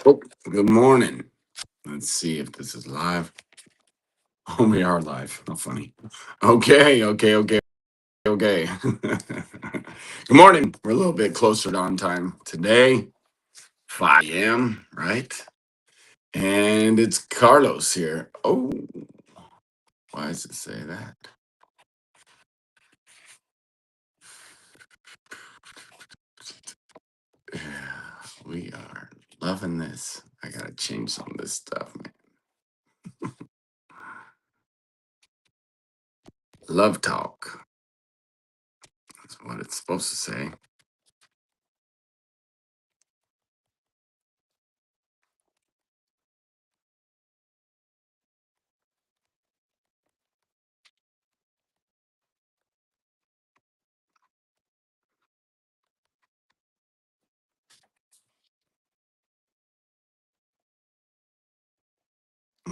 Oh, good morning. Let's see if this is live. Oh, we are live. How funny. Okay. Good morning. We're a little bit closer to on time today. 5 a.m., right? And it's Carlos here. Oh, why does it say that? Yeah, we are loving this. I got to change some of this stuff, man. Love talk. That's what it's supposed to say.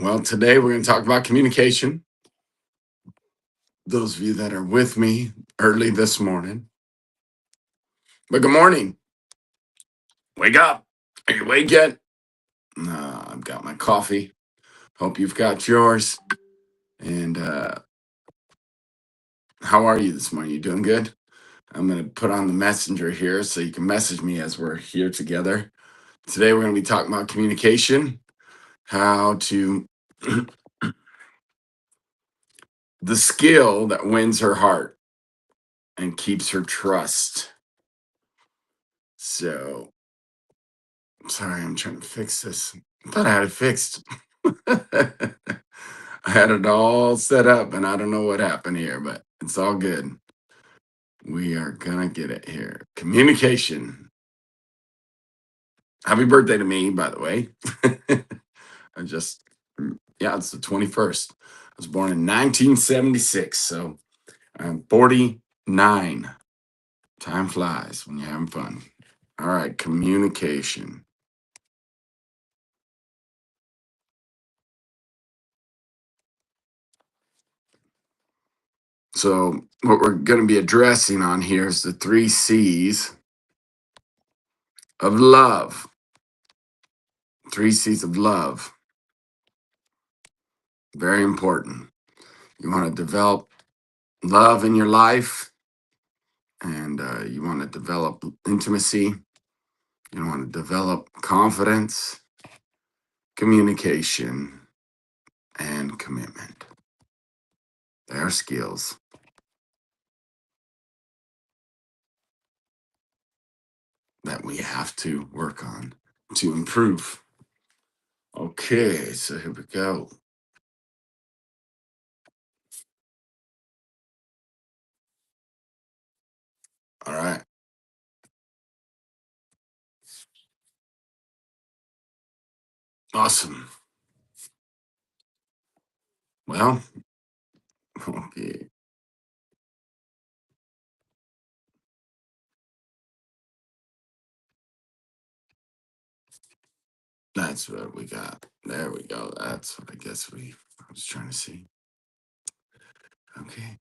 Well, today we're going to talk about communication. Those of you that are with me early this morning. But good morning. Wake up. Are you awake yet? I've got my coffee. Hope you've got yours. And how are you this morning? You doing good? I'm going to put on the messenger here so you can message me as we're here together. Today we're going to be talking about communication, how to, the skill that wins her heart and keeps her trust. So, sorry, I'm trying to fix this. I thought I had it fixed. I had it all set up and I don't know what happened here, but it's all good. We are gonna get it here. Communication. Happy birthday to me, by the way. I just, yeah, it's the 21st. I was born in 1976, so I'm 49. Time flies when you're having fun. All right, communication. So, what we're going to be addressing on here is the 3 C's of love. 3 C's of love. Very important. You want to develop love in your life, and you want to develop intimacy. You want to develop confidence, communication, and commitment. They are skills that we have to work on to improve. Okay, so here we go. All right. Awesome. Well, okay. That's what we got. There we go. That's what I was trying to see. Okay.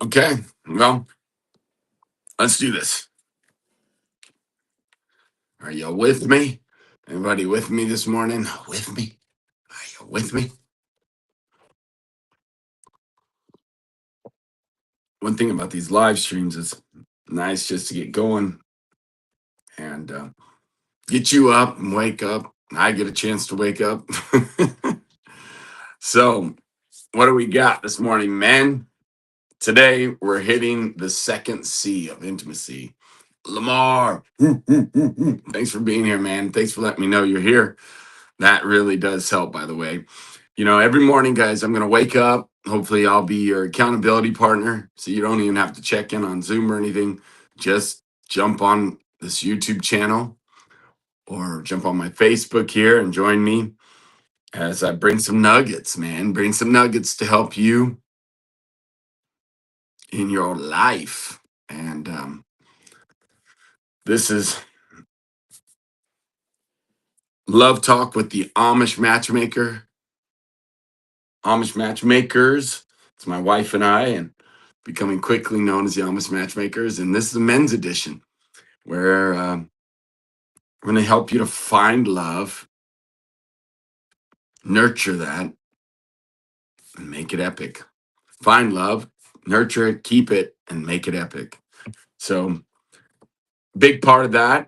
Okay. Well, let's do this. Are you with me? Anybody with me this morning? With me? Are you with me? One thing about these live streams is nice just to get going and get you up and wake up. I get a chance to wake up. So, what do we got this morning, man? Today, we're hitting the 2nd C of intimacy. Lamar, thanks for being here, man. Thanks for letting me know you're here. That really does help, by the way. You know, every morning, guys, I'm going to wake up. Hopefully, I'll be your accountability partner. So you don't even have to check in on Zoom or anything. Just jump on this YouTube channel or jump on my Facebook here and join me as I bring some nuggets, man. Bring some nuggets to help you in your life. And this is Love Talk with the Amish Matchmakers. It's It's my wife and I, and becoming quickly known as the Amish Matchmakers. And this is the men's edition, where we're going to help you to find love, nurture that, and make it epic. Find love, nurture it, keep it, and make it epic. So, big part of that,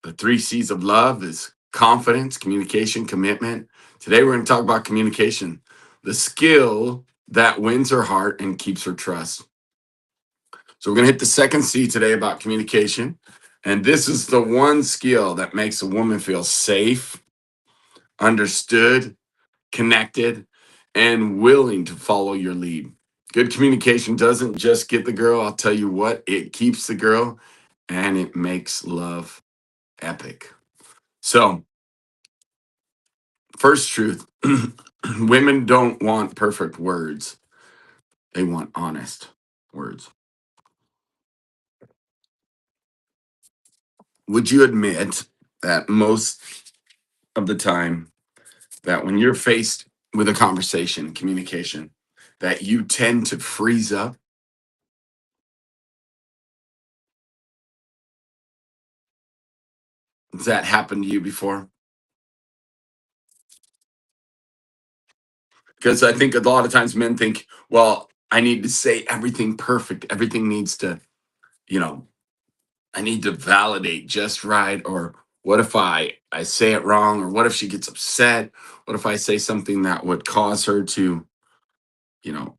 the 3 C's of love, is confidence, communication, commitment. Today, we're going to talk about communication, the skill that wins her heart and keeps her trust. So, we're going to hit the second C today about communication. And this is the one skill that makes a woman feel safe, understood, connected, and willing to follow your lead. Good communication doesn't just get the girl. I'll tell you what, it keeps the girl and it makes love epic. So, first truth, women don't want perfect words, they want honest words. Would you admit that most of the time, that when you're faced with a conversation, communication, that you tend to freeze up? Has that happened to you before? Because I think a lot of times men think, well, I need to say everything perfect. Everything needs to, you know, I need to validate just right. Or what if I say it wrong? Or what if she gets upset? What if I say something that would cause her to, you know,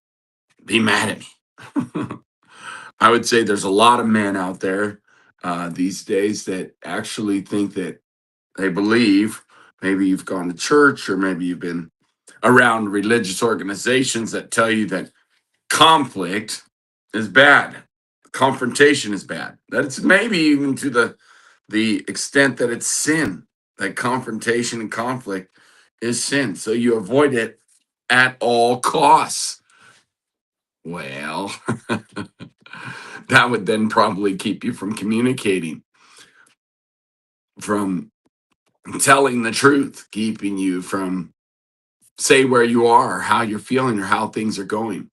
be mad at me? I would say there's a lot of men out there these days that actually think that they believe, maybe you've gone to church or maybe you've been around religious organizations that tell you that conflict is bad, confrontation is bad, that it's maybe even to the extent that it's sin, that confrontation and conflict is sin, so you avoid it at all costs. Well, that would then probably keep you from communicating, from telling the truth, keeping you from say where you are, how you're feeling, or how things are going.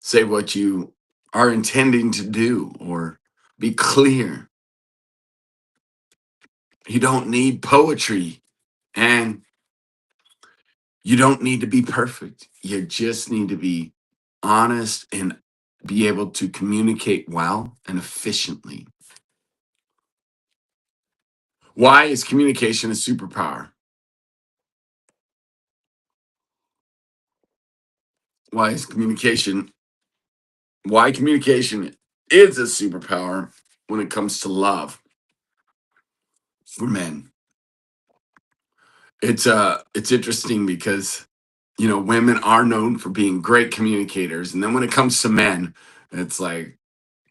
Say what you are intending to do, or be clear. You don't need poetry, and you don't need to be perfect. You just need to be honest and be able to communicate well and efficiently. Why is communication a superpower? Why is communication why communication is a superpower when it comes to love for men? It's interesting because women are known for being great communicators, and then when it comes to men, it's like,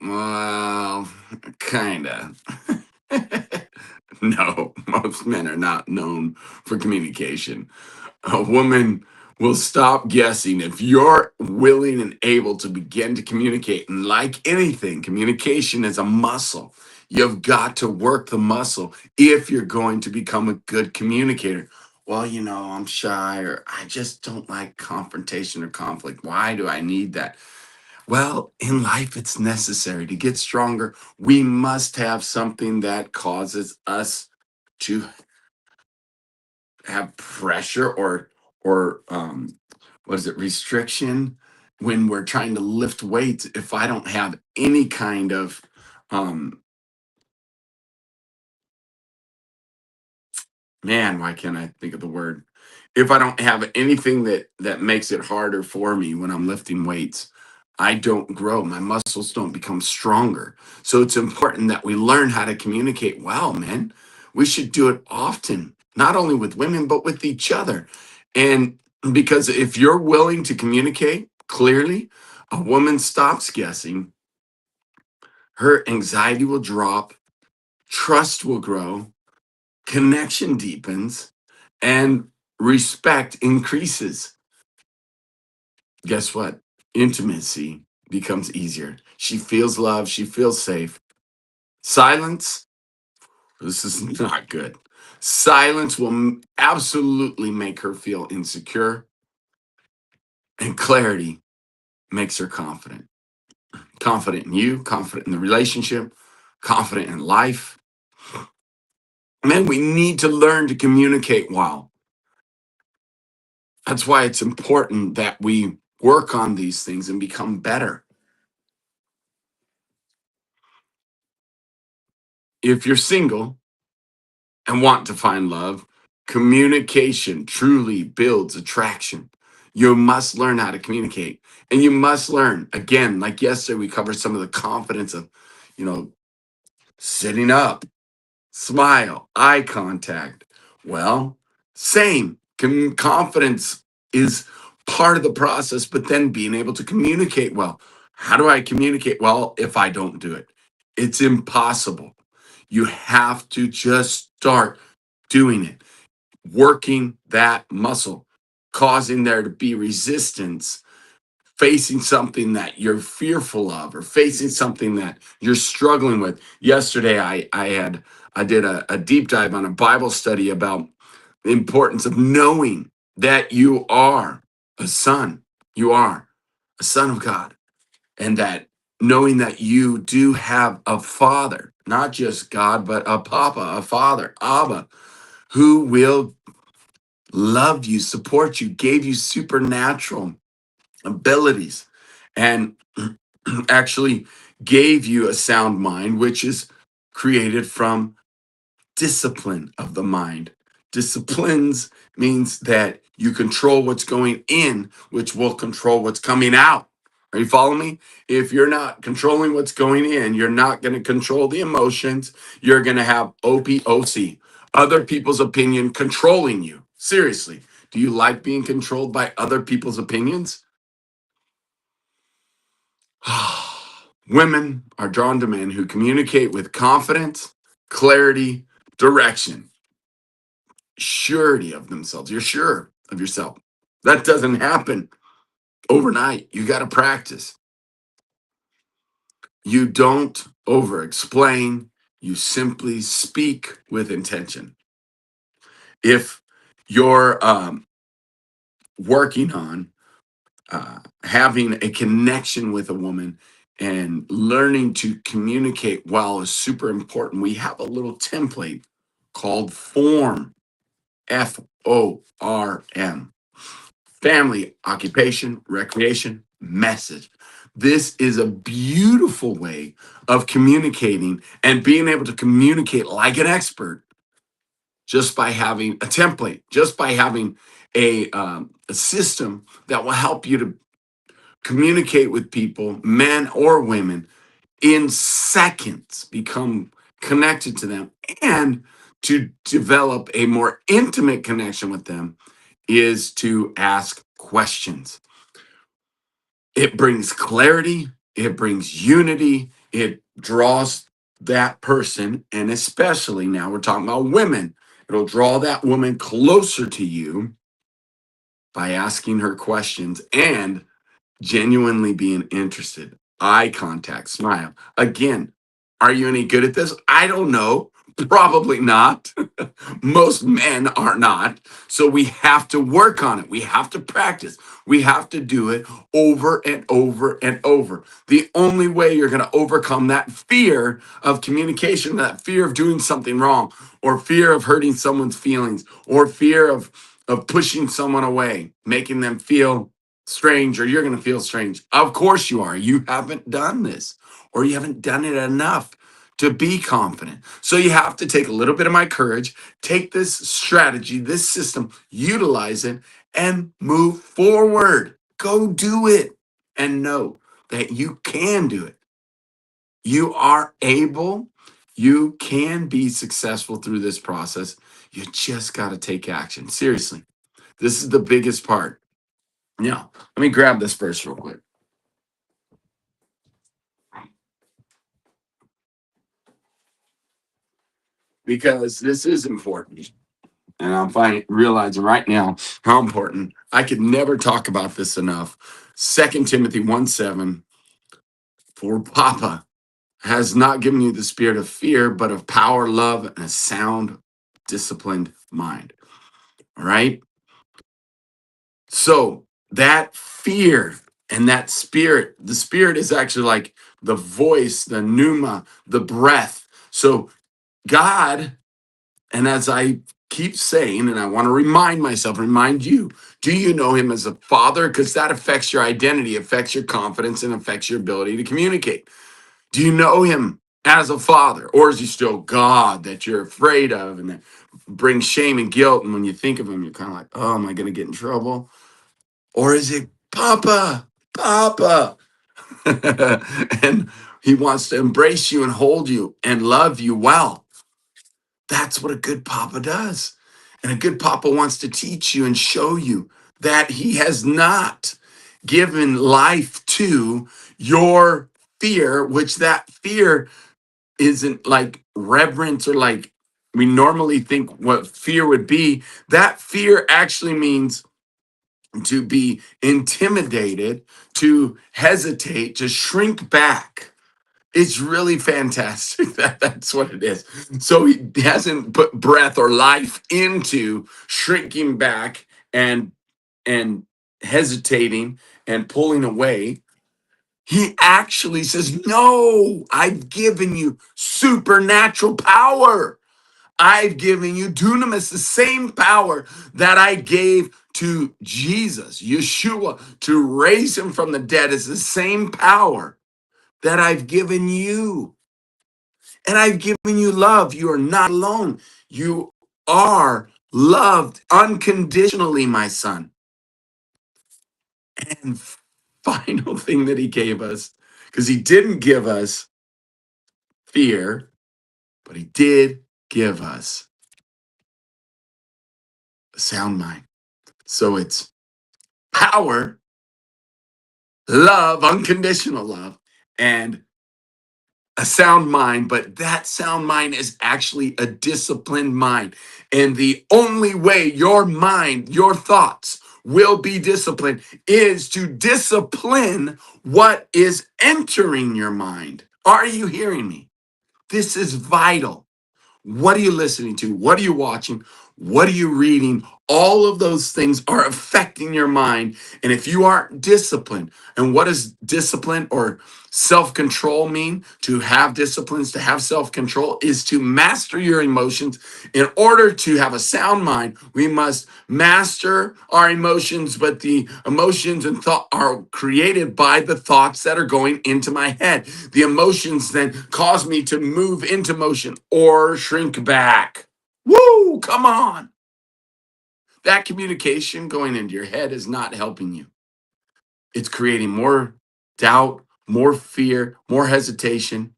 well, kinda. No, most men are not known for communication. A woman will stop guessing if you're willing and able to begin to communicate. And like anything, communication is a muscle. You've got to work the muscle if you're going to become a good communicator. Well, I'm shy, or I just don't like confrontation or conflict. Why do I need that? Well, in life, it's necessary to get stronger. We must have something that causes us to have pressure, or what is it, restriction, when we're trying to lift weights. If I don't have any kind of um man, why can't I think of the word? If I don't have anything that makes it harder for me when I'm lifting weights, I don't grow. My muscles don't become stronger. So it's important that we learn how to communicate well, man. We should do it often, not only with women, but with each other. And because if you're willing to communicate clearly, a woman stops guessing, her anxiety will drop, trust will grow, connection deepens, and respect increases. Guess what? Intimacy becomes easier. She feels loved, she feels safe. Silence, this is not good. Silence will absolutely make her feel insecure. And clarity makes her confident. Confident in you, confident in the relationship, confident in life. Man, we need to learn to communicate well. That's why it's important that we work on these things and become better. If you're single and want to find love, communication truly builds attraction. You must learn how to communicate. And you must learn, again, like yesterday, we covered some of the confidence of, you know, sitting up, smile, eye contact. Well, same. Confidence is part of the process, but then being able to communicate well. How do I communicate well if I don't do it? It's impossible. You have to just start doing it, working that muscle, causing there to be resistance, facing something that you're fearful of or facing something that you're struggling with. Yesterday, I did a deep dive on a Bible study about the importance of knowing that you are a son. You are a son of God, and that knowing that you do have a father, not just God, but a papa, a father, Abba, who will love you, support you, gave you supernatural abilities, and actually gave you a sound mind, which is created from discipline of the mind. Disciplines means that you control what's going in, which will control what's coming out. Are you following me? If you're not controlling what's going in, you're not going to control the emotions. You're going to have OPOC, other people's opinion controlling you. Seriously, do you like being controlled by other people's opinions? Women are drawn to men who communicate with confidence, clarity, direction, surety of themselves. You're sure of yourself. That doesn't happen overnight. You got to practice. You don't over explain, you simply speak with intention. If you're working on having a connection with a woman and learning to communicate well is super important. We have a little template called FORM, FORM, family, occupation, recreation, message. This is a beautiful way of communicating and being able to communicate like an expert just by having a template, just by having a system that will help you to communicate with people, men or women, in seconds, become connected to them, and to develop a more intimate connection with them is to ask questions. It brings clarity, it brings unity, it draws that person, and especially now we're talking about women, it'll draw that woman closer to you by asking her questions and genuinely being interested, eye contact, smile. Again, are you any good at this? I don't know. Probably not. Most men are not. So we have to work on it. We have to practice. We have to do it over and over and over. The only way you're going to overcome that fear of communication, that fear of doing something wrong, or fear of hurting someone's feelings, or fear of pushing someone away, making them feel strange, or you're going to feel strange. Of course you are. You haven't done this, or you haven't done it enough to be confident. So you have to take a little bit of my courage, take this strategy, this system, utilize it, and move forward. Go do it and know that you can do it. You are able, you can be successful through this process. You just got to take action. Seriously, this is the biggest part. Now, let me grab this verse real quick because this is important. And I'm realizing right now how important. I could never talk about this enough. 2 Timothy 1:7, for Papa has not given you the spirit of fear, but of power, love, and a sound, disciplined mind. All right. So that fear and that spirit, the spirit is actually like the voice, the pneuma, the breath. So God, and as I keep saying, and I want to remind myself, remind you, do you know him as a father? Because that affects your identity, affects your confidence, and affects your ability to communicate. Do you know him as a father? Or is he still God that you're afraid of and that brings shame and guilt? And when you think of him, you're kind of like, oh, am I going to get in trouble? Or is it Papa? Papa. And he wants to embrace you and hold you and love you well. That's what a good papa does. And a good papa wants to teach you and show you that he has not given life to your fear, which that fear isn't like reverence or like we normally think what fear would be. That fear actually means to be intimidated, to hesitate, to shrink back. It's really fantastic. That's what it is. So he hasn't put breath or life into shrinking back and hesitating and pulling away. He actually says, "No, I've given you supernatural power. I've given you dunamis, the same power that I gave to Jesus, Yeshua, to raise him from the dead is the same power that I've given you. And I've given you love. You are not alone. You are loved unconditionally, my son." And final thing that he gave us, because he didn't give us fear, but he did give us a sound mind. So it's power, love, unconditional love, and a sound mind, but that sound mind is actually a disciplined mind. And the only way your mind, your thoughts will be disciplined is to discipline what is entering your mind. Are you hearing me? This is vital. What are you listening to? What are you watching? What are you reading? All of those things are affecting your mind. And if you aren't disciplined, and what does discipline or self control mean? To have disciplines, to have self control, is to master your emotions. In order to have a sound mind, we must master our emotions, but the emotions and thought are created by the thoughts that are going into my head. The emotions then cause me to move into motion or shrink back. Woo, come on. That communication going into your head is not helping you. It's creating more doubt, more fear, more hesitation.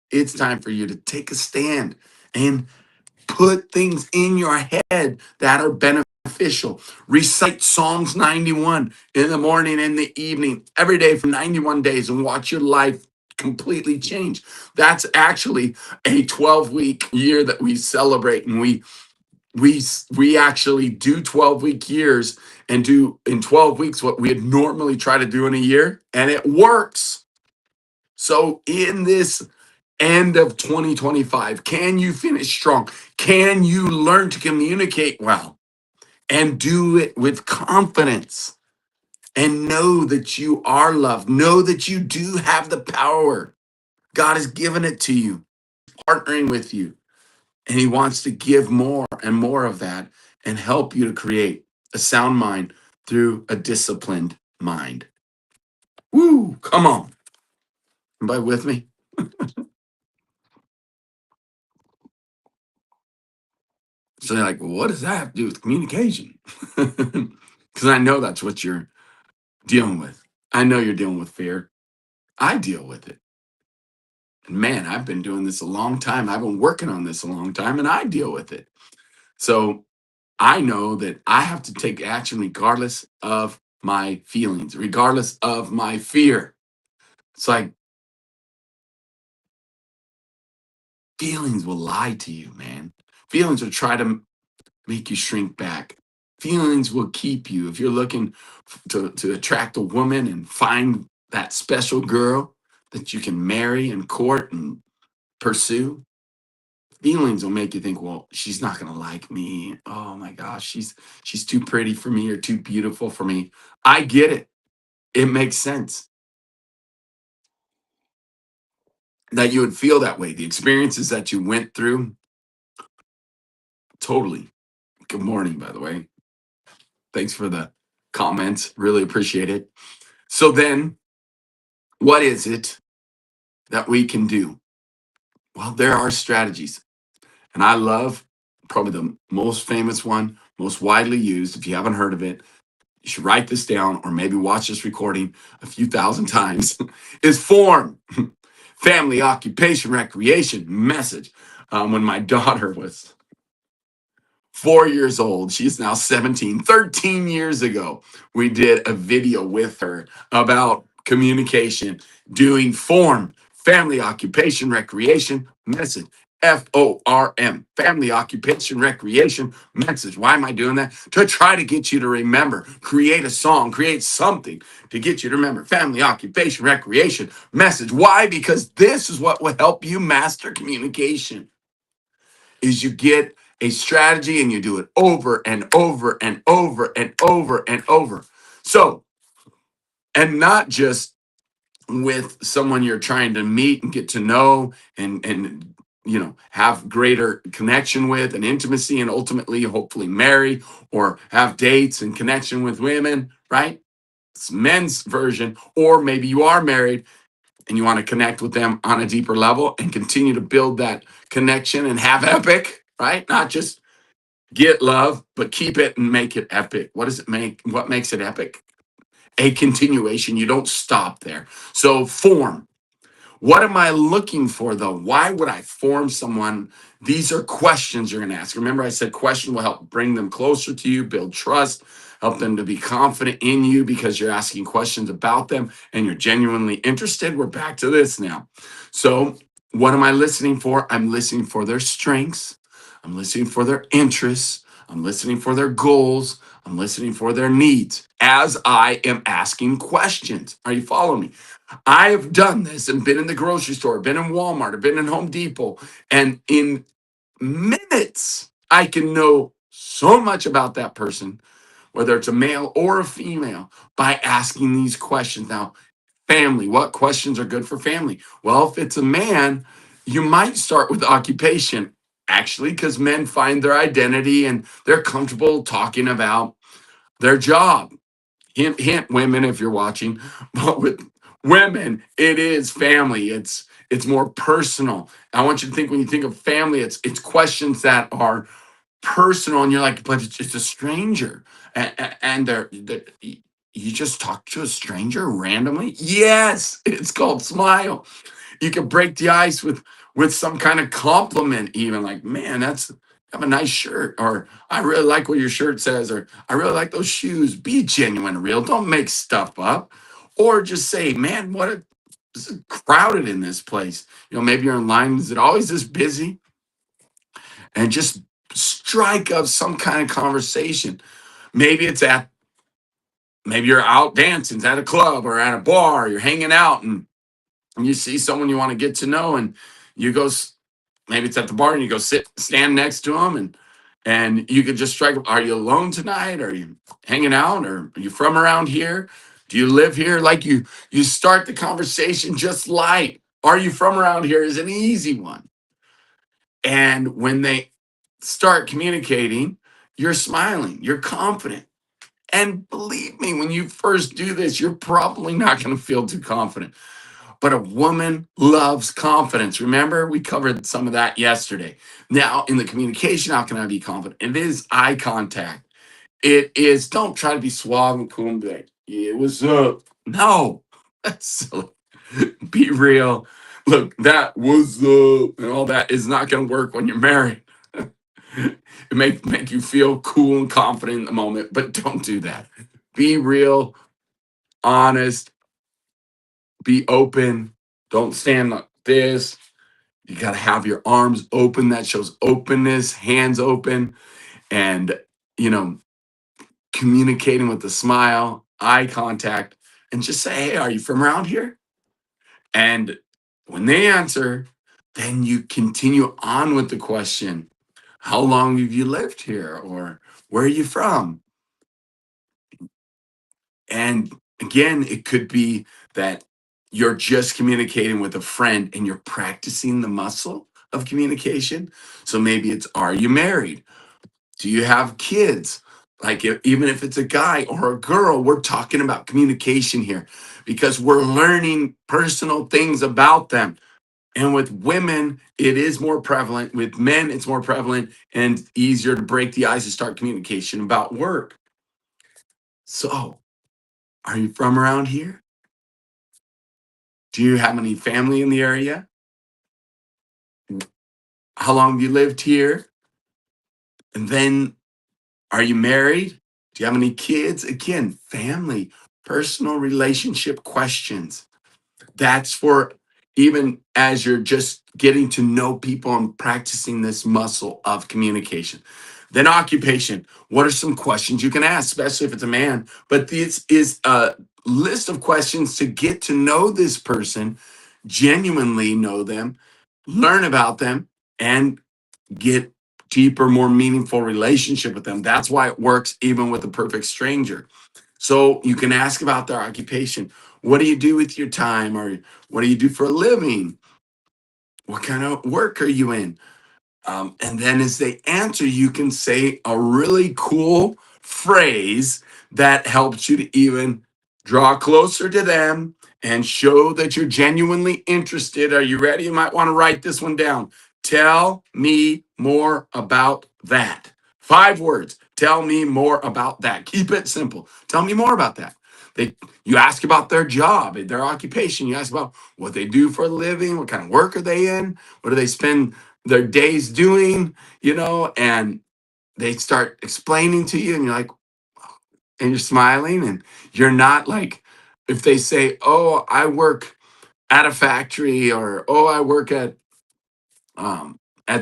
It's time for you to take a stand and put things in your head that are beneficial. Recite Psalms 91 in the morning and the evening, every day for 91 days, and watch your life completely change. That's actually a 12-week year that we celebrate, and we actually do 12-week years and do in 12 weeks what we'd normally try to do in a year, and it works. So in this end of 2025, can you finish strong? Can you learn to communicate well and do it with confidence and know that you are loved? Know that you do have the power. God has given it to you, partnering with you, and he wants to give more and more of that and help you to create a sound mind through a disciplined mind. Woo, come on. Everybody with me? So they're like, well, what does that have to do with communication? Because I know that's what you're dealing with. I know you're dealing with fear. I deal with it. And man, I've been doing this a long time. I've been working on this a long time and I deal with it. So I know that I have to take action regardless of my feelings, regardless of my fear. It's like feelings will lie to you, man. Feelings will try to make you shrink back. Feelings will keep you. If you're looking to attract a woman and find that special girl that you can marry and court and pursue, feelings will make you think, well, she's not gonna like me. Oh my gosh, she's too pretty for me or too beautiful for me. I get it. It makes sense that you would feel that way. The experiences that you went through, totally. Good morning, by the way. Thanks for the comments. Really appreciate it. So then, what is it that we can do? Well, there are strategies. And I love probably the most famous one, most widely used. If you haven't heard of it, you should write this down or maybe watch this recording a few thousand times, is form, family, occupation, recreation, message. When my daughter was 4 years old. She's now 17. 13 years ago, we did a video with her about communication, doing form, family, occupation, recreation, message. FORM, family, occupation, recreation, message. Why am I doing that? To try to get you to remember, create a song, create something to get you to remember. Family, occupation, recreation, message. Why? Because this is what will help you master communication is you get a strategy and you do it over and over and over and over and over. So, and not just with someone you're trying to meet and get to know and have greater connection with and intimacy and ultimately hopefully marry or have dates and connection with women, right? It's men's version. Or maybe you are married and you want to connect with them on a deeper level and continue to build that connection and have epic, right? Not just get love, but keep it and make it epic. What does it make? What makes it epic? A continuation. You don't stop there. So form. What am I looking for though? Why would I form someone? These are questions you're going to ask. Remember, I said question will help bring them closer to you, build trust, help them to be confident in you because you're asking questions about them and you're genuinely interested. We're back to this now. So, what am I listening for? I'm listening for their strengths. I'm listening for their interests. I'm listening for their goals. I'm listening for their needs as I am asking questions. Are you following me? I have done this and been in the grocery store, been in Walmart, I've been in Home Depot, and in minutes, I can know so much about that person, whether it's a male or a female, by asking these questions. Now, family, what questions are good for family? Well, if it's a man, you might start with occupation, actually, because men find their identity and they're comfortable talking about their job. Hint, hint, women, if you're watching. But with women, it is family. It's more personal. I want you to think when you think of family, it's questions that are personal, and you're like, but it's a stranger, and they're you just talk to a stranger randomly. Yes, it's called smile. You can break the ice with some kind of compliment, even like, man, that's have a nice shirt, or I really like what your shirt says, or I really like those shoes. Be genuine and real. Don't make stuff up. Or just say, man, this is crowded in this place. Maybe you're in line. Is it always this busy? And just strike up some kind of conversation. Maybe it's maybe you're out dancing at a club or at a bar, you're hanging out and you see someone you want to get to know and you go maybe it's at the bar and you go stand next to them and you could just strike. Are you alone tonight? Are you hanging out? Or are you from around here? Do you live here? Like you start the conversation just like, are you from around here is an easy one. And when they start communicating, you're smiling, you're confident. And believe me, when you first do this, you're probably not going to feel too confident. But a woman loves confidence. Remember, we covered some of that yesterday. Now, in the communication, how can I be confident? It is eye contact. It is, don't try to be suave and cool and be like, yeah, what's up? No, that's silly. Be real. Look, that was and all that is not going to work when you're married. It may make you feel cool and confident in the moment, but don't do that. Be real, honest, be open. Don't stand like this. You got to have your arms open. That shows openness, hands open, and, you know, communicating with a smile, eye contact, and just say, hey, are you from around here? And when they answer, Then you continue on with the question, how long have you lived here? Or where are you from? And again, it could be that you're just communicating with a friend and you're practicing the muscle of communication. So maybe it's, are you married? Do you have kids? Like, even if it's a guy or a girl, we're talking about communication here because we're learning personal things about them. And with women, it is more prevalent. With men, it's more prevalent and easier to break the ice and start communication about work. So, are you from around here? Do you have any family in the area? How long have you lived here? And then, are you married? Do you have any kids? Again, family, personal relationship questions. That's for even as you're just getting to know people and practicing this muscle of communication. Then occupation. What are some questions you can ask, especially if it's a man? But this is a list of questions to get to know this person, genuinely know them, learn about them, and get deeper, more meaningful relationship with them. That's why it works even with a perfect stranger. So you can ask about their occupation. What do you do with your time? Or what do you do for a living? What kind of work are you in? And then as they answer, you can say a really cool phrase that helps you to even draw closer to them and show that you're genuinely interested. Are you ready? You might want to write this one down. Tell me more about that. 5 words. Tell me more about that. Keep it simple. Tell me more about that. They, you ask about their job, their occupation. You ask about what they do for a living. What kind of work are they in? What do they spend their days doing, and they start explaining to you and you're like, and you're smiling and you're not like, if they say, oh, I work at a factory or, oh, I work at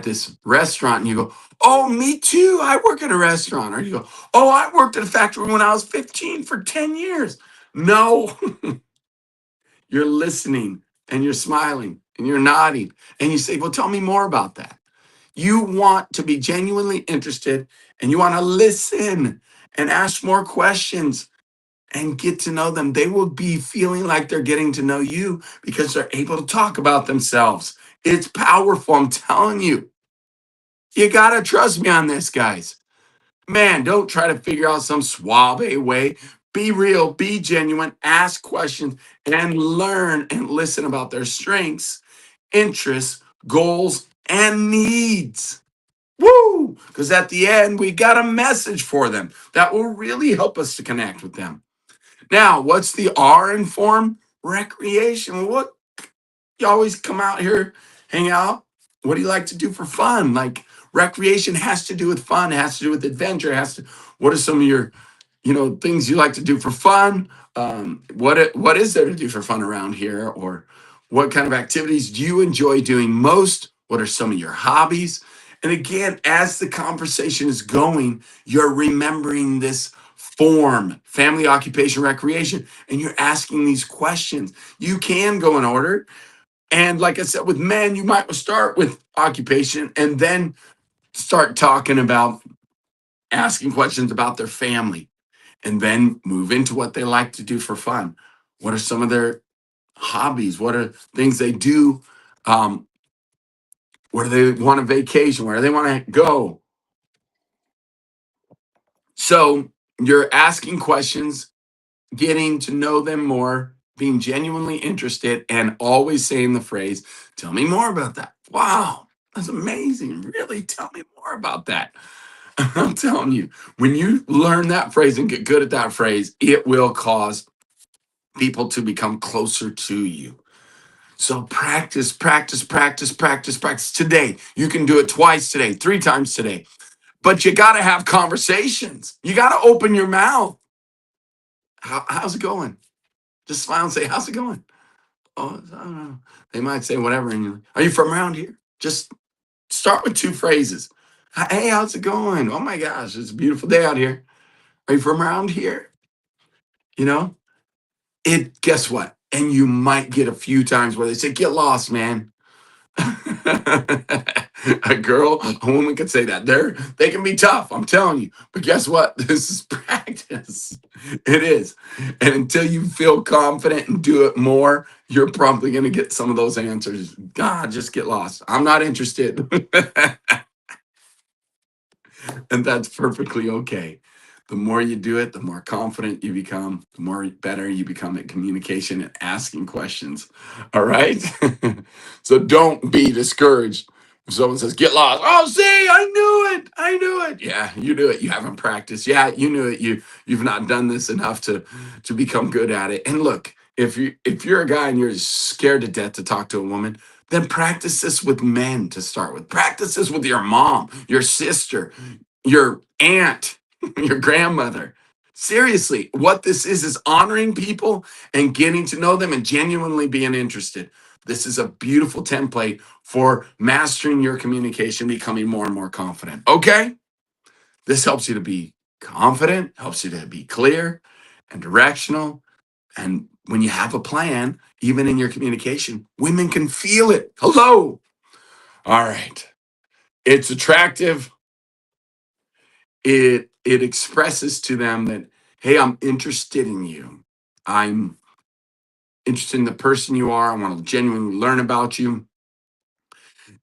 this restaurant, and you go, oh, me too, I work at a restaurant. Or you go, oh, I worked at a factory when I was 15 for 10 years. No, you're listening and you're smiling and you're nodding and you say, well, tell me more about that. You want to be genuinely interested and you want to listen and ask more questions and get to know them. They will be feeling like they're getting to know you because they're able to talk about themselves. It's powerful. I'm telling you. You got to trust me on this, guys. Man, don't try to figure out some suave way. Be real, be genuine, ask questions, and learn and listen about their strengths, interests, goals, and needs. Woo! Because at the end, we got a message for them that will really help us to connect with them. Now, what's the R in form? Recreation. Well, what, you always come out here, hang out. What do you like to do for fun? Like, recreation has to do with fun, it has to do with adventure, it has to, what are some of your, things you like to do for fun? What is there to do for fun around here? Or what kind of activities do you enjoy doing most? What are some of your hobbies? And again, as the conversation is going, you're remembering this form, family, occupation, recreation, and you're asking these questions. You can go in order. And like I said, with men, you might start with occupation and then start talking about asking questions about their family and then move into what they like to do for fun. What are some of their hobbies? What are things they do? Um, where do they want to vacation? Where do they want to go? So you're asking questions, getting to know them more, being genuinely interested, and always saying the phrase, tell me more about that. Wow, that's amazing. Really, tell me more about that. I'm telling you, when you learn that phrase and get good at that phrase, it will cause people to become closer to you. So practice, practice, practice, practice, practice today. You can do it twice today, 3 times today, but you got to have conversations. You got to open your mouth. How's it going? Just smile and say, how's it going? Oh, I don't know. They might say whatever. And you're like, are you from around here? Just start with 2 phrases. Hey, how's it going? Oh my gosh, it's a beautiful day out here. Are you from around here? You know, guess what? And you might get a few times where they say, get lost, man. A girl, a woman could say that. They can be tough, I'm telling you. But guess what? This is practice. It is. And until you feel confident and do it more, you're probably going to get some of those answers. God, just get lost. I'm not interested. And that's perfectly okay. The more you do it, the more confident you become, the more better you become at communication and asking questions. All right. So don't be discouraged. If someone says, get lost. Oh, see, I knew it. I knew it. Yeah, you knew it. You haven't practiced. Yeah, you knew it. You've not done this enough to become good at it. And look, if you're a guy and you're scared to death to talk to a woman, then practice this with men to start with. Practice this with your mom, your sister, your aunt, your grandmother. Seriously, what this is honoring people and getting to know them and genuinely being interested. This is a beautiful template for mastering your communication, becoming more and more confident. Okay? This helps you to be confident, helps you to be clear and directional. And when you have a plan, even in your communication, women can feel it. Hello. All right. It's attractive. It expresses to them that, hey, I'm interested in you. I'm interested in the person you are. I want to genuinely learn about you.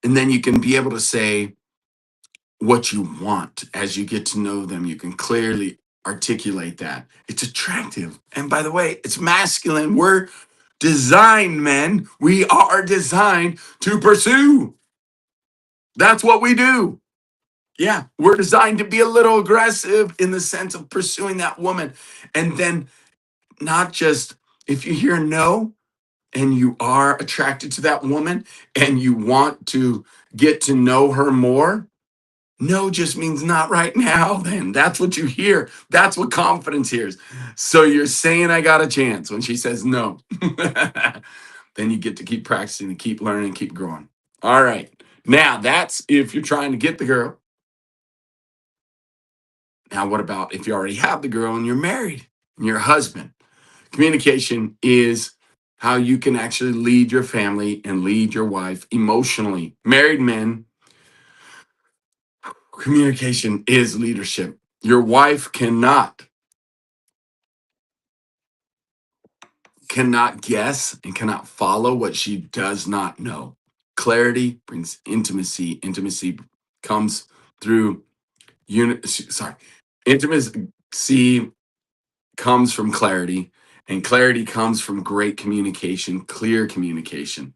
And then you can be able to say what you want as you get to know them. You can clearly articulate that. It's attractive. And by the way, it's masculine. We're designed, men. We are designed to pursue. That's what we do. Yeah, we're designed to be a little aggressive in the sense of pursuing that woman. And then not just if you hear no and you are attracted to that woman and you want to get to know her more, no just means not right now. Then that's what you hear. That's what confidence hears. So you're saying I got a chance when she says no. Then you get to keep practicing and keep learning and keep growing. All right. Now that's if you're trying to get the girl. Now, what about if you already have the girl and you're married and you're a husband? Communication is how you can actually lead your family and lead your wife emotionally. Married men, communication is leadership. Your wife cannot guess and cannot follow what she does not know. Clarity brings intimacy. Intimacy comes through sorry. Intimacy comes from clarity, and clarity comes from great communication, clear communication.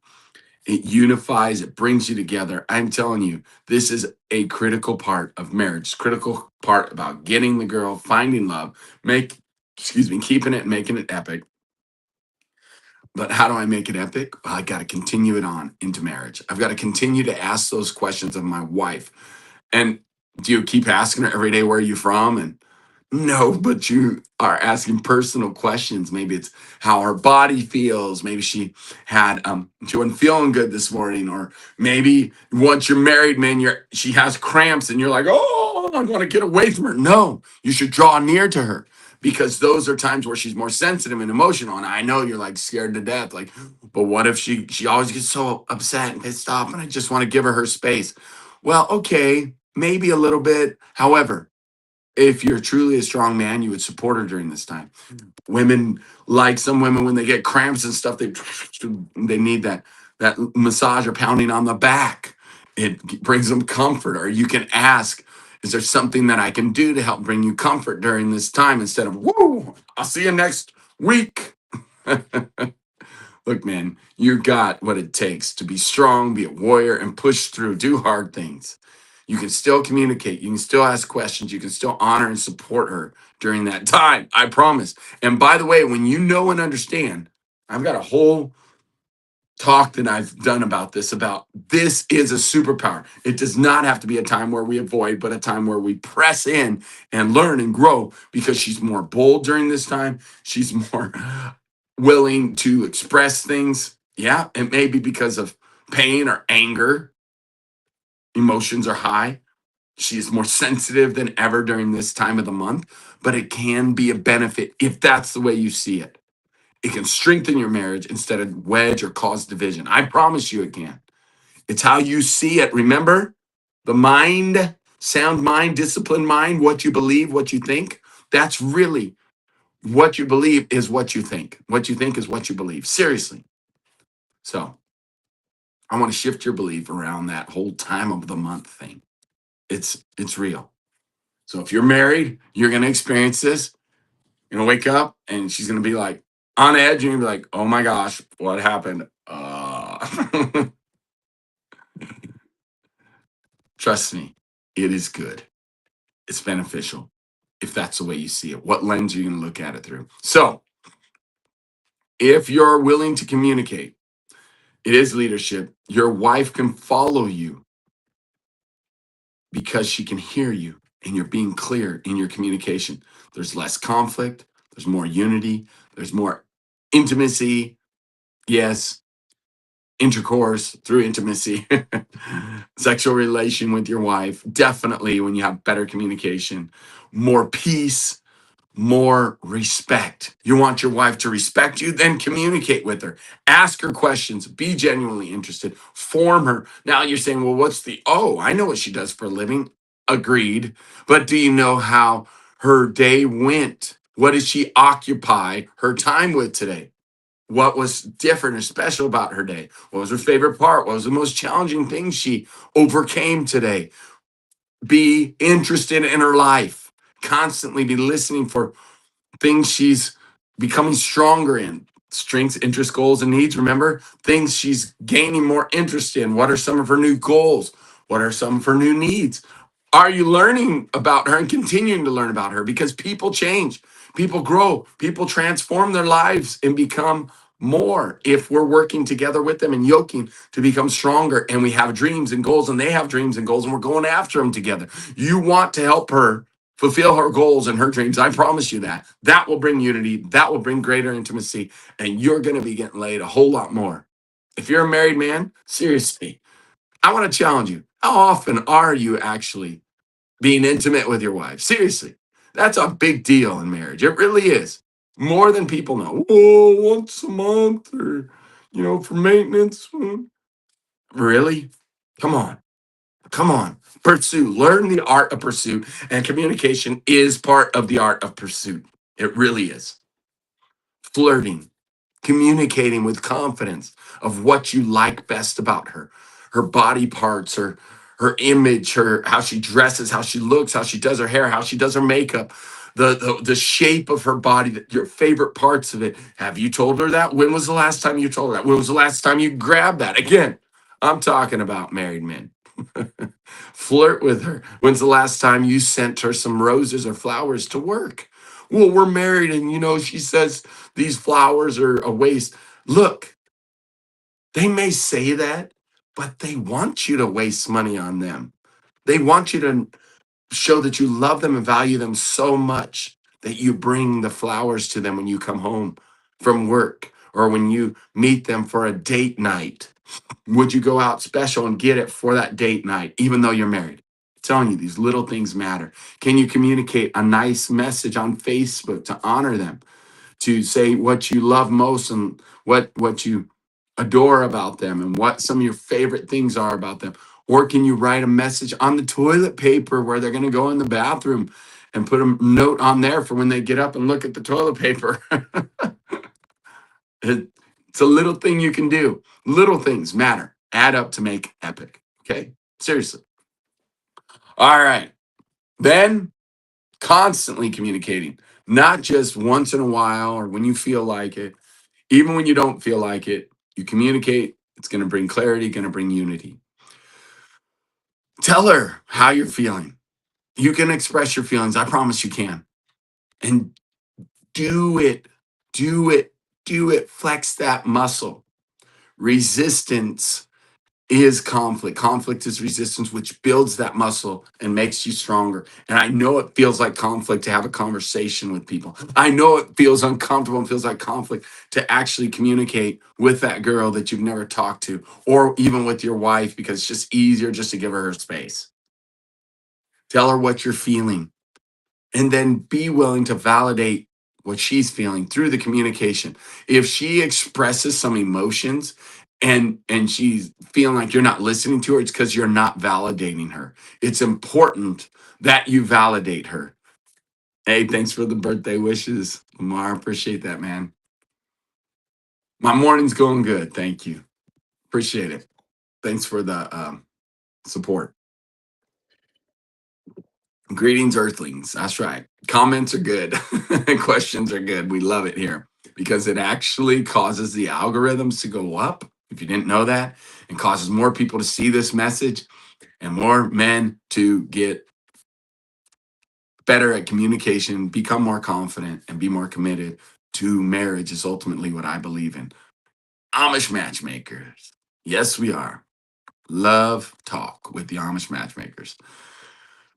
It unifies, it brings you together. I'm telling you, this is a critical part of marriage, critical part about getting the girl, finding love, keeping it, making it epic. But how do I make it epic? Well, I got to continue it on into marriage. I've got to continue to ask those questions of my wife. And do you keep asking her every day, where are you from? And no, but you are asking personal questions. Maybe it's how her body feels. Maybe she wasn't feeling good this morning, or maybe once you're married, man, she has cramps, and you're like, oh, I'm going to get away from her. No, you should draw near to her because those are times where she's more sensitive and emotional. And I know you're like scared to death, like, but what if she always gets so upset and pissed off, and I just want to give her space? Well, okay, maybe a little bit. However, if you're truly a strong man, you would support her during this time. Women, like some women, when they get cramps and stuff, they need that massage or pounding on the back. It brings them comfort. Or you can ask, is there something that I can do to help bring you comfort during this time, instead of, woo, I'll see you next week. Look, man, you got what it takes to be strong, be a warrior, and push through, do hard things. You can still communicate. You can still ask questions. You can still honor and support her during that time. I promise. And by the way, when you know and understand, I've got a whole talk that I've done about this is a superpower. It does not have to be a time where we avoid, but a time where we press in and learn and grow, because she's more bold during this time. She's more willing to express things. Yeah, it may be because of pain or anger. Emotions are high. She is more sensitive than ever during this time of the month, but it can be a benefit if that's the way you see it. It can strengthen your marriage instead of wedge or cause division. I promise you it can. It's how you see it. Remember the mind, sound mind, disciplined mind, what you believe, what you think. That's really what you believe is what you think. What you think is what you believe. Seriously. So I want to shift your belief around that whole time of the month thing. It's real. So if you're married, you're gonna experience this. You're gonna wake up and she's gonna be like on edge, and you're gonna be like, oh my gosh, what happened? Trust me, it is good. It's beneficial if that's the way you see it. What lens are you gonna look at it through? So if you're willing to communicate, it is leadership. Your wife can follow you because she can hear you and you're being clear in your communication. There's less conflict, there's more unity, there's more intimacy. Yes, intercourse through intimacy, sexual relation with your wife. Definitely when you have better communication, more peace, more respect. You want your wife to respect you, then communicate with her. Ask her questions. Be genuinely interested. Form her. Now you're saying, well, I know what she does for a living. Agreed. But do you know how her day went? What did she occupy her time with today? What was different or special about her day? What was her favorite part? What was the most challenging thing she overcame today? Be interested in her life. Constantly be listening for things she's becoming stronger in. Strengths, interests, goals, and needs. Remember, things she's gaining more interest in. What are some of her new goals? What are some of her new needs? Are you learning about her and continuing to learn about her? Because people change, people grow, people transform their lives and become more if we're working together with them and yoking to become stronger. And we have dreams and goals, and they have dreams and goals, and we're going after them together. You want to help her fulfill her goals and her dreams. I promise you that. That will bring unity, that will bring greater intimacy, and you're going to be getting laid a whole lot more. If you're a married man, seriously, I want to challenge you. How often are you actually being intimate with your wife? Seriously, that's a big deal in marriage. It really is. More than people know. Oh, once a month or, for maintenance. Really? Come on. Come on. Pursue. Learn the art of pursuit. And communication is part of the art of pursuit. It really is. Flirting, communicating with confidence of what you like best about her, her body parts, her image, her how she dresses, how she looks, how she does her hair, how she does her makeup, the shape of her body, your favorite parts of it. Have you told her that? When was the last time you told her that? When was the last time you grabbed that? Again, I'm talking about married men. Flirt with her. When's the last time you sent her some roses or flowers to work? Well, we're married, and she says these flowers are a waste. Look, they may say that, but they want you to waste money on them. They want you to show that you love them and value them so much that you bring the flowers to them when you come home from work or when you meet them for a date night. Would you go out special and get it for that date night, even though you're married? I'm telling you, these little things matter. Can you communicate a nice message on Facebook to honor them? To say what you love most and what you adore about them and what some of your favorite things are about them? Or can you write a message on the toilet paper where they're going to go in the bathroom and put a note on there for when they get up and look at the toilet paper? It's a little thing you can do. Little things matter, add up to make epic. Okay, seriously. All right, then constantly communicating, not just once in a while or when you feel like it. Even when you don't feel like it, you communicate. It's going to bring clarity, going to bring unity. Tell her how you're feeling. You can express your feelings. I promise you can. And do it. Do it. Do it. Flex that muscle. Resistance is conflict. Conflict is resistance, which builds that muscle and makes you stronger. And I know it feels like conflict to have a conversation with people. I know it feels uncomfortable and feels like conflict to actually communicate with that girl that you've never talked to, or even with your wife, because it's just easier just to give her space. Tell her what you're feeling, and then be willing to validate what she's feeling through the communication. If she expresses some emotions and she's feeling like you're not listening to her, it's because you're not validating her. It's important that you validate her. Hey, thanks for the birthday wishes, Lamar. Appreciate that, man. My morning's going good. Thank you. Appreciate it. Thanks for the support. Greetings, Earthlings. That's right. Comments are good. Questions are good. We love it here because it actually causes the algorithms to go up. If you didn't know that, and causes more people to see this message and more men to get better at communication, become more confident, and be more committed to marriage is ultimately what I believe in. Amish Matchmakers. Yes, we are. Love talk with the Amish Matchmakers.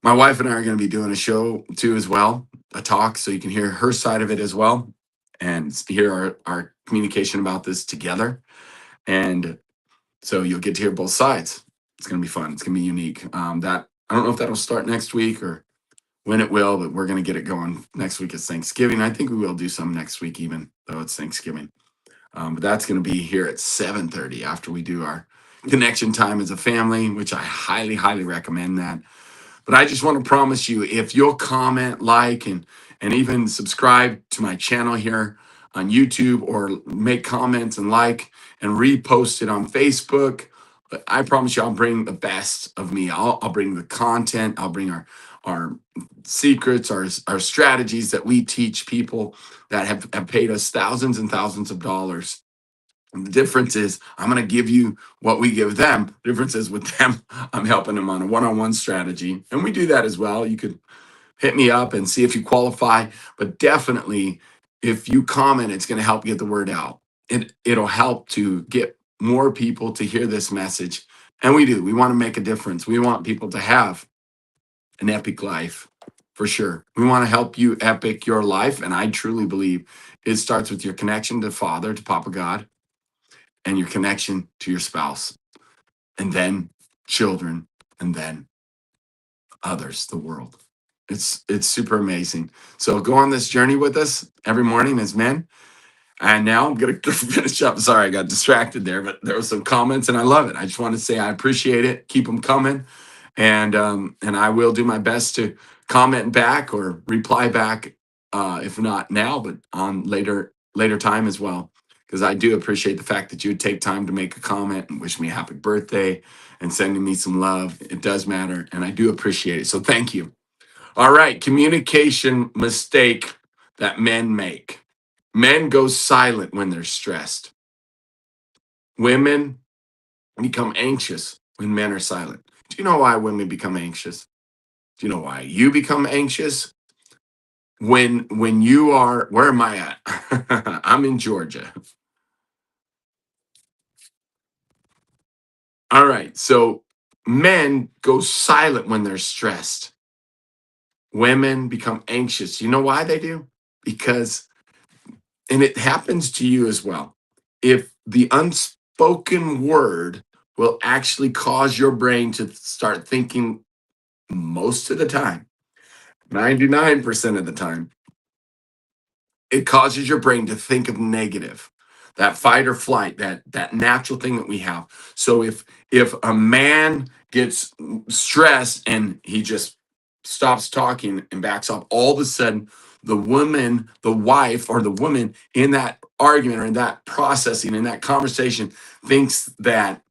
My wife and I are going to be doing a show too as well, a talk, so you can hear her side of it as well and hear our communication about this together. And so you'll get to hear both sides. It's going to be fun. It's going to be unique. That I don't know if that'll start next week or when it will, but we're going to get it going. Next week is Thanksgiving. I think we will do some next week, even though it's Thanksgiving. But that's going to be here at 7:30 after we do our connection time as a family, which I highly, highly recommend that. But I just want to promise you, if you'll comment, like, and even subscribe to my channel here on YouTube, or make comments and like and repost it on Facebook, I promise you, I'll bring the best of me. I'll bring the content. I'll bring our secrets, our strategies that we teach people that have paid us thousands and thousands of dollars. And the difference is I'm going to give you what we give them. The difference is with them, I'm helping them on a one-on-one strategy. And we do that as well. You could hit me up and see if you qualify. But definitely, if you comment, it's going to help get the word out. It'll help to get more people to hear this message. And we do. We want to make a difference. We want people to have an epic life for sure. We want to help you epic your life. And I truly believe it starts with your connection to Father, to Papa God, and your connection to your spouse, and then children, and then others, the world. It's super amazing. So go on this journey with us every morning as men. And now I'm gonna finish up. Sorry, I got distracted there, but there were some comments, and I love it. I just want to say I appreciate it. Keep them coming, and I will do my best to comment back or reply back, if not now, but on later time as well. Because I do appreciate the fact that you would take time to make a comment and wish me a happy birthday and sending me some love. It does matter, and I do appreciate it. So thank you. All right, communication mistake that men make. Men go silent when they're stressed. Women become anxious when men are silent. Do you know why women become anxious? Do you know why you become anxious? When you are, where am I at? I'm in Georgia. All right, so men go silent when they're stressed. Women become anxious. You know why they do? Because, and it happens to you as well. If the unspoken word will actually cause your brain to start thinking most of the time, 99% of the time, it causes your brain to think of negative, that fight or flight, that natural thing that we have. So if a man gets stressed and he just stops talking and backs up, all of a sudden the woman, the wife or the woman in that argument or in that processing, in that conversation, thinks that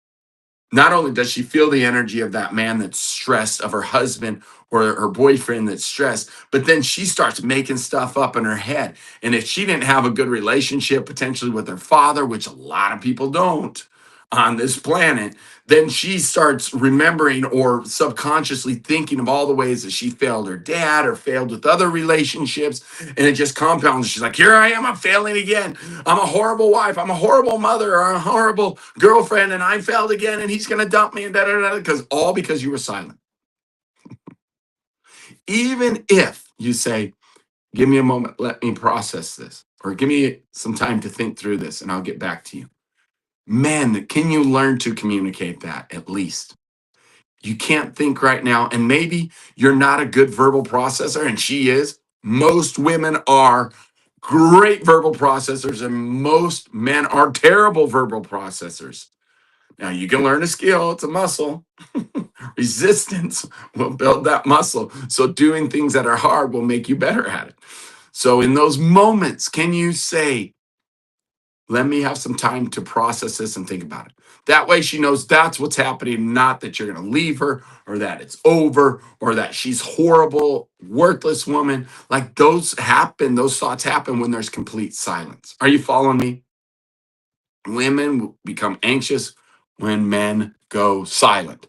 not only does she feel the energy of that man that's stressed, of her husband or her boyfriend that's stressed, but then she starts making stuff up in her head. And if she didn't have a good relationship potentially with her father, which a lot of people don't on this planet, then she starts remembering or subconsciously thinking of all the ways that she failed her dad or failed with other relationships. And it just compounds. She's like, here I am, I'm failing again. I'm a horrible wife. I'm a horrible mother or a horrible girlfriend, and I failed again, and he's going to dump me and da da da. Because you were silent. Even if you say, give me a moment, let me process this, or give me some time to think through this, and I'll get back to you. Men, can you learn to communicate that at least? You can't think right now, and maybe you're not a good verbal processor, and she is. Most women are great verbal processors, and most men are terrible verbal processors. Now you can learn a skill, it's a muscle. Resistance will build that muscle. So doing things that are hard will make you better at it. So in those moments, can you say, let me have some time to process this and think about it? That way she knows that's what's happening, not that you're going to leave her or that it's over or that she's horrible, worthless woman. Like those happen, those thoughts happen when there's complete silence. Are you following me? Women become anxious when men go silent.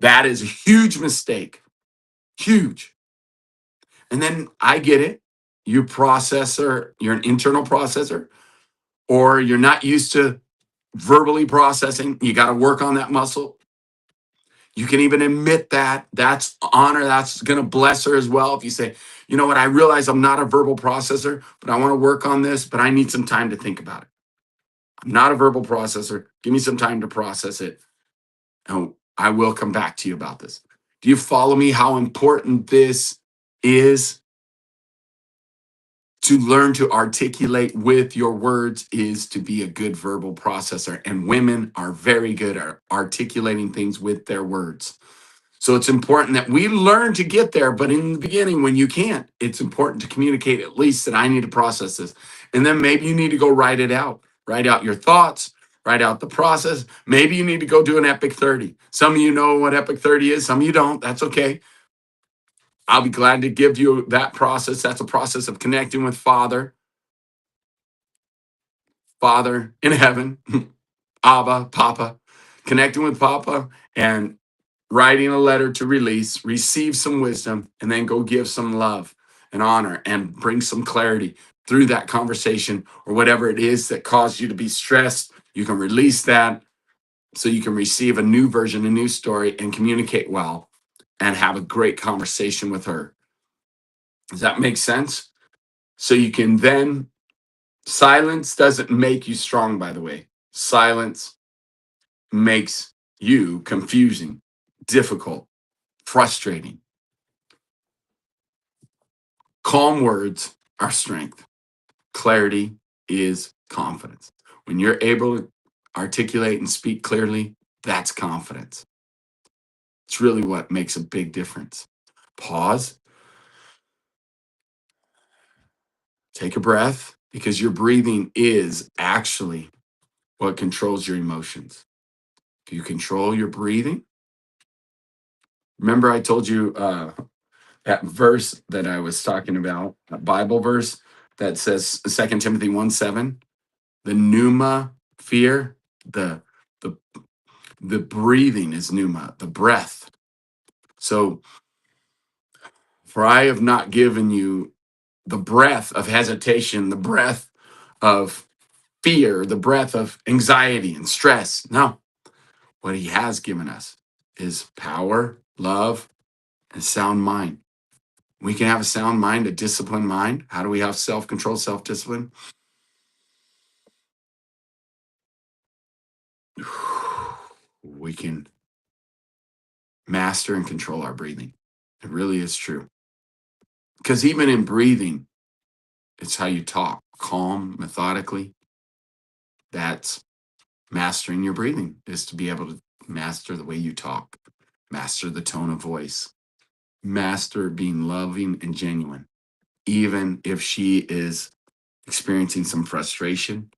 That is a huge mistake. Huge. And then I get it. You processor, you're an internal processor, or you're not used to verbally processing. You got to work on that muscle. You can even admit that. That's honor. That's going to bless her as well. If you say, you know what, I realize I'm not a verbal processor, but I want to work on this, but I need some time to think about it. I'm not a verbal processor. Give me some time to process it. And I will come back to you about this. Do you follow me how important this is? To learn to articulate with your words is to be a good verbal processor. And women are very good at articulating things with their words. So it's important that we learn to get there. But in the beginning, when you can't, it's important to communicate at least that I need to process this. And then maybe you need to go write it out, write out your thoughts, write out the process. Maybe you need to go do an Epic 30. Some of you know what Epic 30 is, some of you don't. That's okay. I'll be glad to give you that process. That's a process of connecting with Father in heaven, Abba, Papa, connecting with Papa and writing a letter to release, receive some wisdom, and then go give some love and honor and bring some clarity through that conversation or whatever it is that caused you to be stressed. You can release that so you can receive a new version, a new story, and communicate well and have a great conversation with her. Does that make sense? So you can then, silence doesn't make you strong, by the way. Silence makes you confusing, difficult, frustrating. Calm words are strength. Clarity is confidence. When you're able to articulate and speak clearly, that's confidence. It's really what makes a big difference. Pause, take a breath, because your breathing is actually what controls your emotions. If you control your breathing, remember I told you that verse that I was talking about, a Bible verse that says 2 Timothy 1:7, the pneuma fear, the the breathing is pneuma, the breath. So, for I have not given you the breath of hesitation, the breath of fear, the breath of anxiety and stress. No, what he has given us is power, love, and sound mind. We can have a sound mind, a disciplined mind. How do we have self control, self discipline? We can master and control our breathing. It really is true. Because even in breathing, it's how you talk, calm, methodically. That's mastering your breathing, is to be able to master the way you talk, master the tone of voice, master being loving and genuine. Even if she is experiencing some frustration,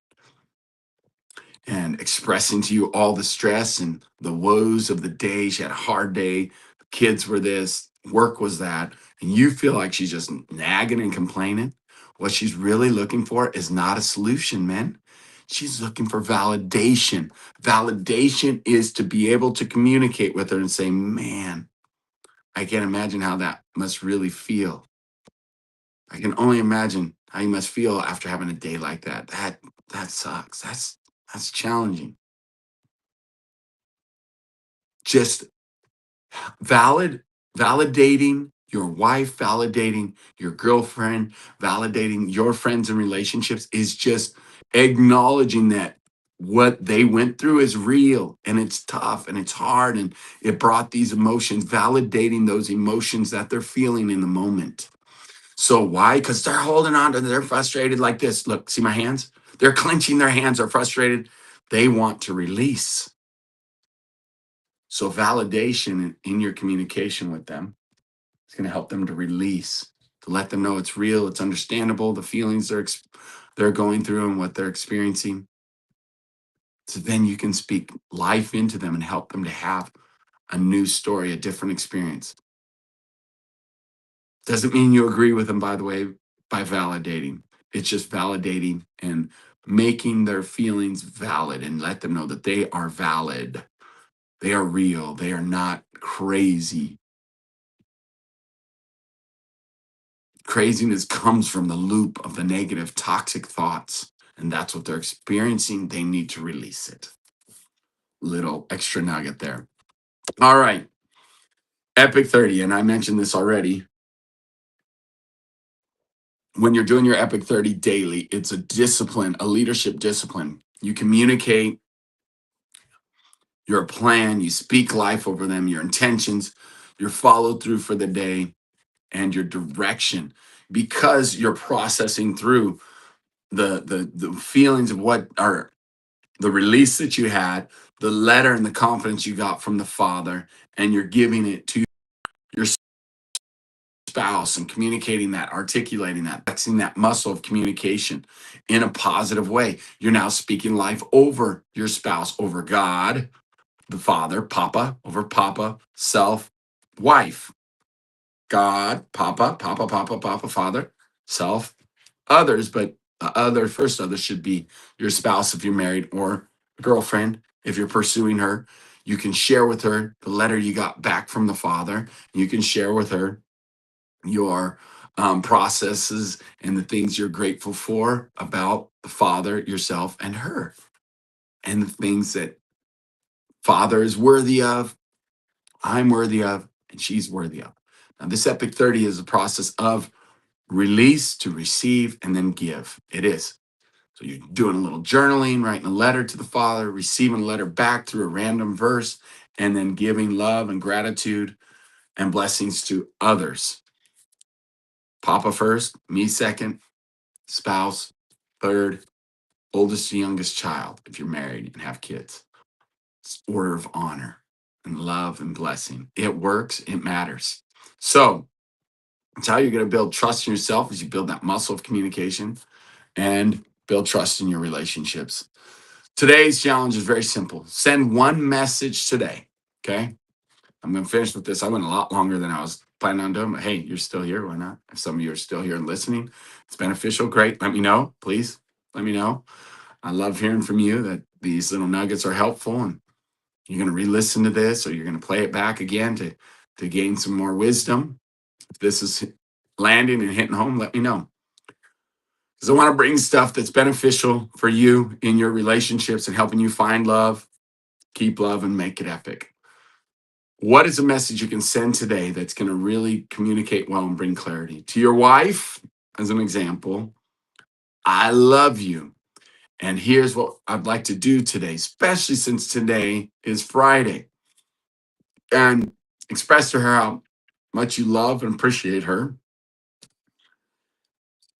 and expressing to you all the stress and the woes of the day. She had a hard day. Kids were this, work was that. And you feel like she's just nagging and complaining. What she's really looking for is not a solution, man. She's looking for validation. Validation is to be able to communicate with her and say, man, I can't imagine how that must really feel. I can only imagine how you must feel after having a day like that. That sucks. That's challenging. Just valid validating your wife, validating your girlfriend, validating your friends and relationships is just acknowledging that what they went through is real and it's tough and it's hard and it brought these emotions, validating those emotions that they're feeling in the moment. So why? Because they're holding on to, they're frustrated like this. Look, see my hands? They're clenching their hands, are frustrated. They want to release. So validation in your communication with them is going to help them to release, to let them know it's real, it's understandable, the feelings they're going through and what they're experiencing. So then you can speak life into them and help them to have a new story, a different experience. Doesn't mean you agree with them, by the way, by validating. It's just validating and making their feelings valid and let them know that they are valid. They are real. They are not crazy. Craziness comes from the loop of the negative, toxic thoughts. And that's what they're experiencing. They need to release it. Little extra nugget there. All right. Epic 30. And I mentioned this already. When you're doing your Epic 30 daily, it's a discipline, a leadership discipline. You communicate your plan, you speak life over them, your intentions, your follow through for the day, and your direction, because you're processing through the feelings of what are the release that you had, the letter and the confidence you got from the Father, and you're giving it to your spouse and communicating that, articulating that, flexing that muscle of communication in a positive way. You're now speaking life over your spouse, over God, the Father, Papa, over Papa, self, wife, God, Papa, Papa, Papa, Papa, Father, self, others, but first others should be your spouse if you're married, or a girlfriend if you're pursuing her. You can share with her the letter you got back from the Father. You can share with her your processes and the things you're grateful for about the Father, yourself, and her, and the things that Father is worthy of, I'm worthy of, and she's worthy of. Now, this Epic 30 is a process of release to receive and then give. It is. So you're doing a little journaling, writing a letter to the Father, receiving a letter back through a random verse, and then giving love and gratitude and blessings to others. Papa first, me second, spouse third, oldest to youngest child if you're married and have kids. It's order of honor and love and blessing. It works, it matters. So it's how you're going to build trust in yourself as you build that muscle of communication and build trust in your relationships. Today's challenge is very simple. Send one message today. Okay. I'm going to finish with this. I went a lot longer than I was planning on doing, but hey, you're still here. Why not? If some of you are still here and listening, it's beneficial. Great. Let me know. Please let me know. I love hearing from you that these little nuggets are helpful, and you're going to re-listen to this, or you're going to play it back again to gain some more wisdom. If this is landing and hitting home, let me know. Because I want to bring stuff that's beneficial for you in your relationships and helping you find love, keep love, and make it epic. What is a message you can send today that's going to really communicate well and bring clarity? To your wife, as an example, I love you. And here's what I'd like to do today, especially since today is Friday. And express to her how much you love and appreciate her,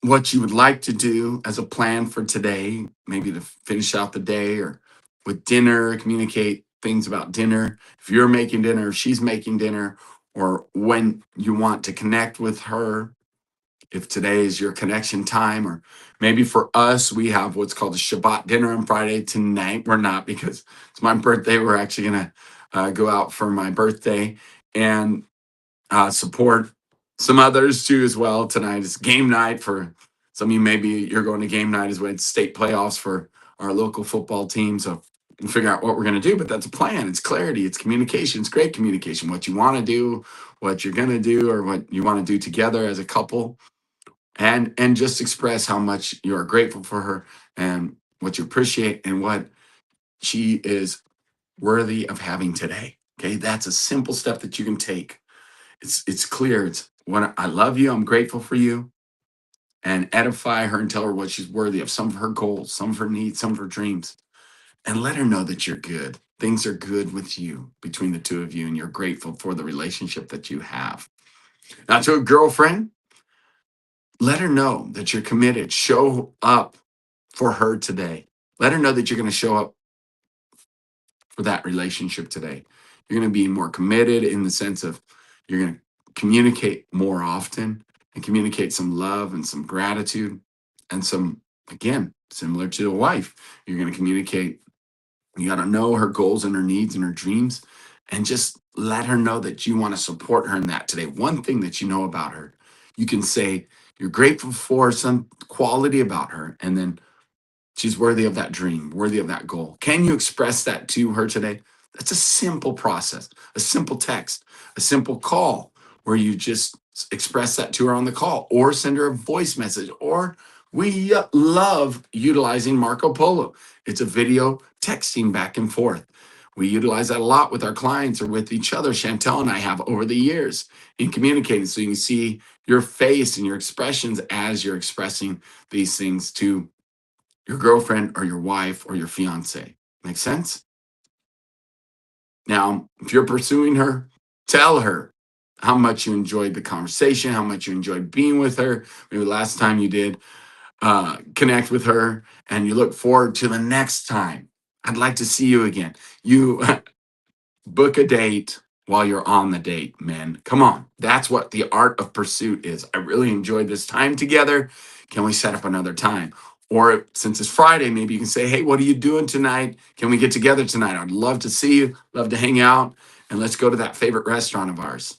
what you would like to do as a plan for today, maybe to finish out the day, or with dinner, communicate things about dinner. If you're making dinner, if she's making dinner, or when you want to connect with her, if today is your connection time, or maybe for us, we have what's called a Shabbat dinner on Friday tonight. We're not, because it's my birthday. We're actually going to go out for my birthday and support some others too as well. Tonight is game night for some of you. Maybe you're going to game night as well. It's state playoffs for our local football team. So we'll figure out what we're going to do, but that's a plan. It's clarity. It's communication. It's great communication. What you want to do, what you're going to do, or what you want to do together as a couple, and just express how much you are grateful for her and what you appreciate and what she is worthy of having today. Okay, that's a simple step that you can take. It's clear. It's when I love you, I'm grateful for you, and edify her and tell her what she's worthy of, some of her goals, some of her needs, some of her dreams, and let her know that you're good. Things are good with you, between the two of you, and you're grateful for the relationship that you have. Now, to a girlfriend, let her know that you're committed. Show up for her today. Let her know that you're going to show up for that relationship today. You're going to be more committed in the sense of you're going to communicate more often and communicate some love and some gratitude and some, again, similar to a wife. You're going to communicate. You got to know her goals and her needs and her dreams and just let her know that you want to support her in that today. One thing that you know about her, you can say you're grateful for some quality about her, and then she's worthy of that dream, worthy of that goal. Can you express that to her today? That's a simple process, a simple text, a simple call where you just express that to her on the call or send her a voice message. Or we love utilizing Marco Polo. It's a video texting back and forth. We utilize that a lot with our clients or with each other. Chantel and I have over the years in communicating. So you can see your face and your expressions as you're expressing these things to your girlfriend or your wife or your fiance. Make sense? Now, if you're pursuing her, tell her how much you enjoyed the conversation, how much you enjoyed being with her. Maybe last time you did connect with her and you look forward to the next time. I'd like to see you again. You book a date while you're on the date, men. Come on. That's what the art of pursuit is. I really enjoyed this time together. Can we set up another time? Or since it's Friday, maybe you can say, hey, what are you doing tonight? Can we get together tonight? I'd love to see you, love to hang out, and let's go to that favorite restaurant of ours.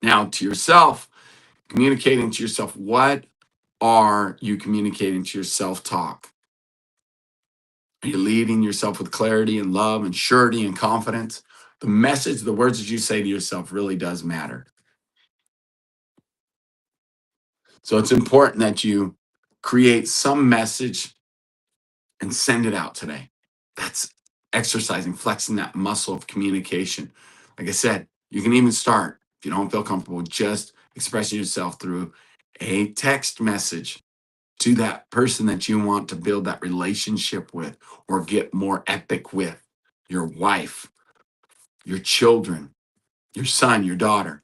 Now, to yourself, communicating to yourself, what are you communicating to your self talk? Are you leading yourself with clarity and love and surety and confidence? The message, the words that you say to yourself really does matter. So it's important that you create some message and send it out today. That's exercising, flexing that muscle of communication. Like I said, you can even start, if you don't feel comfortable, just expressing yourself through a text message to that person that you want to build that relationship with or get more epic with, your wife, your children, your son, your daughter.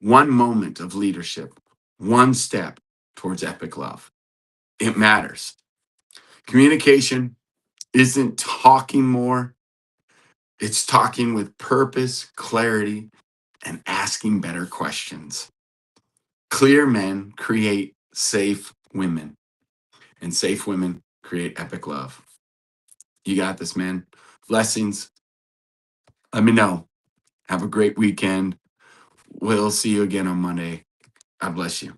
One moment of leadership, one step towards epic love. It matters. Communication isn't talking more, it's talking with purpose, clarity, and asking better questions. Clear men create safe women, and safe women create epic love. You got this, man. Blessings. Let me know. Have a great weekend. We'll see you again on Monday. God bless you.